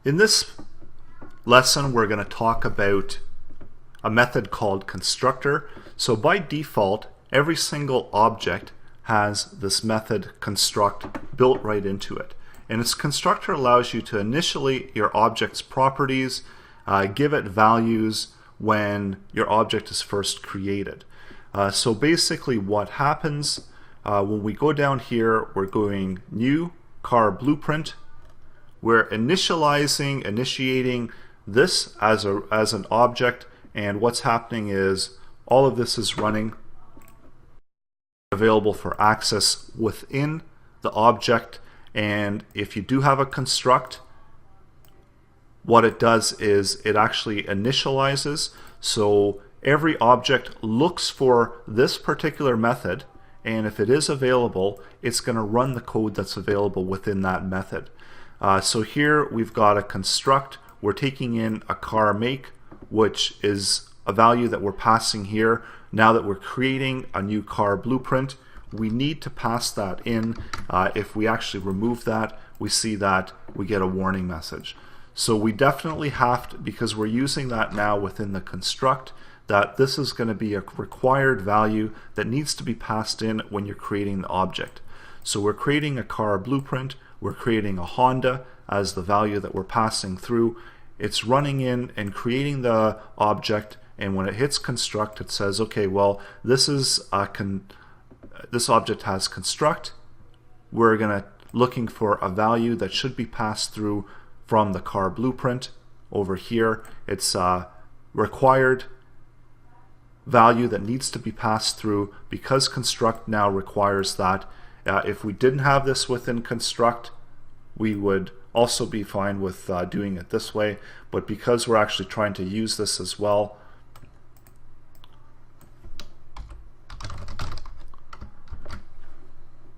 In this lesson, we're going to talk about a method called constructor. So by default, every single object has this method construct built right into it. And its constructor allows you to initiate your object's properties, give it values when your object is first created. So basically what happens when we go down here, we're going new car blueprint. We're initiating this as an object, and what's happening is all of this is running available for access within the object. And if you do have a construct, what it does is it actually initializes. So every object looks for this particular method, and if it is available, it's going to run the code that's available within that method. So here we've got a construct. We're taking in a car make, which is a value that we're passing here. Now that we're creating a new car blueprint, we need to pass that in. If we actually remove that, we see that we get a warning message. So we definitely have to, because we're using that now within the construct, that this is going to be a required value that needs to be passed in when you're creating the object. So we're creating a car blueprint, we're creating a Honda as the value that we're passing through. It's running in and creating the object, and when it hits construct, it says, okay, well, this object has construct. We're going to looking for a value that should be passed through from the car blueprint. Over here, it's a required value that needs to be passed through because construct now requires that. If we didn't have this within construct, we would also be fine with doing it this way, but because we're actually trying to use this as well,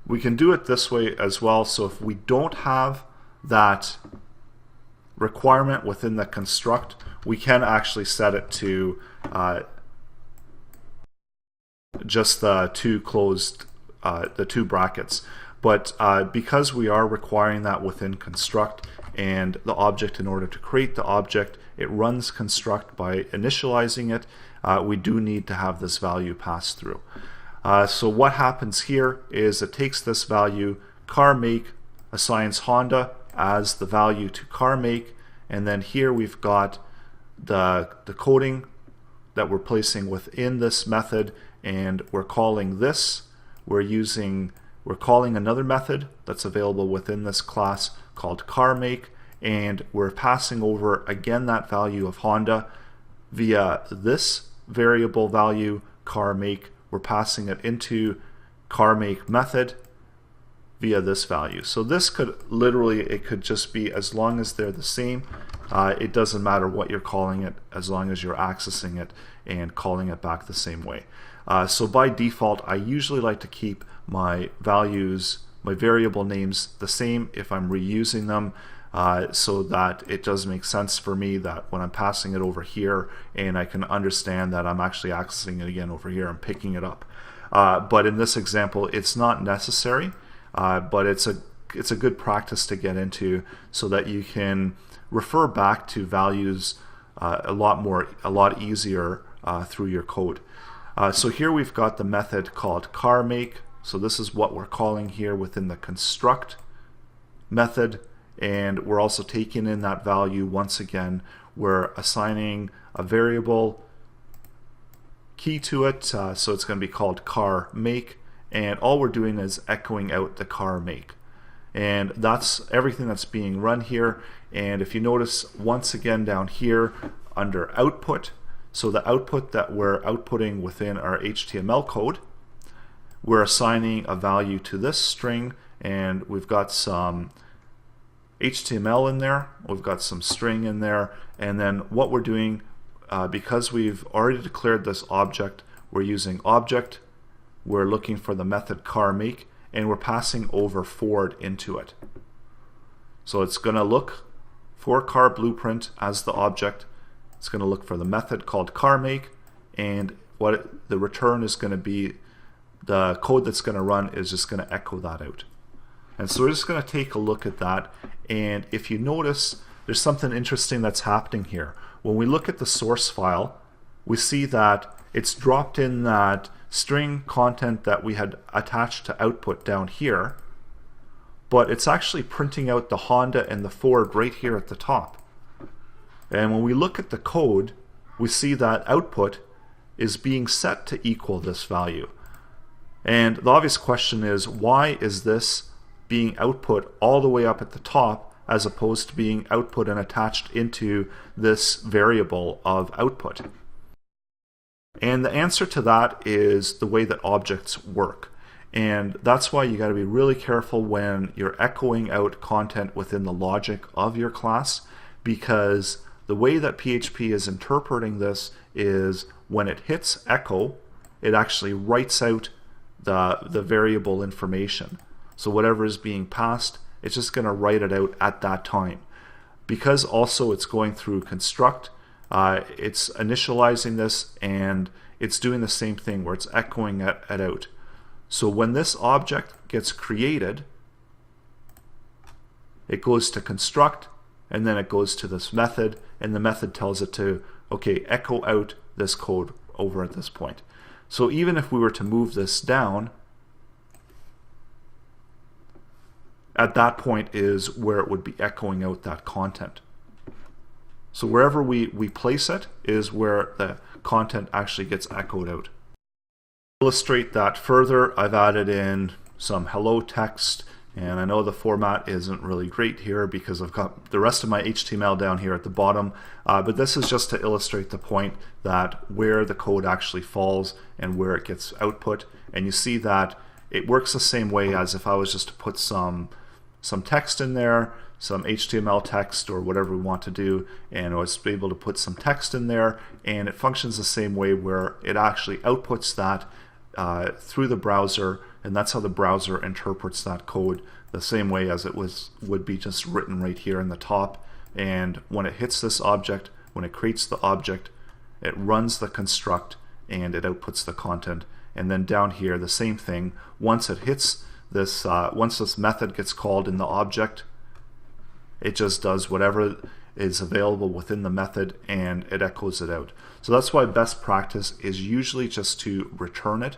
we can do it this way as well. So if we don't have that requirement within the construct, we can actually set it to just the two brackets. But because we are requiring that within construct, and the object, in order to create the object, it runs construct by initializing it, we do need to have this value passed through. So what happens here is it takes this value, car make, assigns Honda as the value to car make, and then here we've got the coding that we're placing within this method, and we're calling this. We're calling another method that's available within this class called car make, and we're passing over again that value of Honda via this variable value car make. We're passing it into car make method via this value. So this could literally, it could just be, as long as they're the same, it doesn't matter what you're calling it, as long as you're accessing it and calling it back the same way. So by default, I usually like to keep my values, my variable names, the same if I'm reusing them, so that it does make sense for me that when I'm passing it over here, and I can understand that I'm actually accessing it again over here and picking it up. But in this example, it's not necessary, but it's a good practice to get into so that you can refer back to values a lot easier through your code. So here we've got the method called car make. So this is what we're calling here within the construct method, and we're also taking in that value once again. We're assigning a variable key to it, so it's going to be called car make, and all we're doing is echoing out the car make. And that's everything that's being run here. And if you notice, once again down here under output, so the output that we're outputting within our HTML code, we're assigning a value to this string, and we've got some HTML in there, we've got some string in there, and then what we're doing, because we've already declared this object, we're using object, we're looking for the method car make, and we're passing over forward into it. So it's going to look for car blueprint as the object. It's going to look for the method called car make, and what the return is going to be, the code that's going to run is just going to echo that out. And so we're just going to take a look at that, and if you notice, there's something interesting that's happening here. When we look at the source file, we see that it's dropped in that string content that we had attached to output down here, but it's actually printing out the Honda and the Ford right here at the top. And when we look at the code, we see that output is being set to equal this value. And the obvious question is, why is this being output all the way up at the top as opposed to being output and attached into this variable of output? And the answer to that is the way that objects work. And that's why you got to be really careful when you're echoing out content within the logic of your class, because the way that PHP is interpreting this is when it hits echo, it actually writes out the variable information. So whatever is being passed, it's just going to write it out at that time. Because also it's going through construct, it's initializing this and it's doing the same thing where it's echoing it out. So when this object gets created, it goes to construct and then it goes to this method, and the method tells it to, okay, echo out this code over at this point. So even if we were to move this down, at that point is where it would be echoing out that content. So wherever we place it is where the content actually gets echoed out. To illustrate that further, I've added in some hello text, and I know the format isn't really great here because I've got the rest of my HTML down here at the bottom, but this is just to illustrate the point that where the code actually falls and where it gets output. And you see that it works the same way as if I was just to put some text in there, some HTML text or whatever we want to do, and I was able to put some text in there, and it functions the same way where it actually outputs that through the browser, and that's how the browser interprets that code, the same way as it would be just written right here in the top. And when it hits this object, when it creates the object, it runs the construct and it outputs the content. And then down here, the same thing. Once it hits this, once this method gets called in the object, it just does whatever is available within the method and it echoes it out. So that's why best practice is usually just to return it.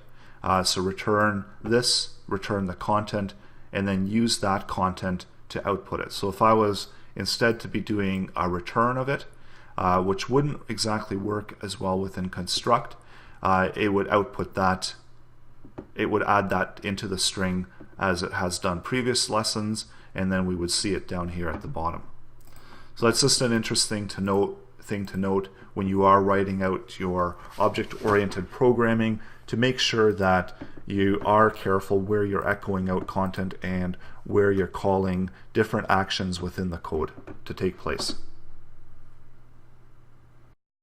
So return this, return the content, and then use that content to output it. So if I was instead to be doing a return of it, which wouldn't exactly work as well within construct, it would output that, it would add that into the string as it has done previous lessons, and then we would see it down here at the bottom. So that's just an interesting thing to note when you are writing out your object-oriented programming, to make sure that you are careful where you're echoing out content and where you're calling different actions within the code to take place.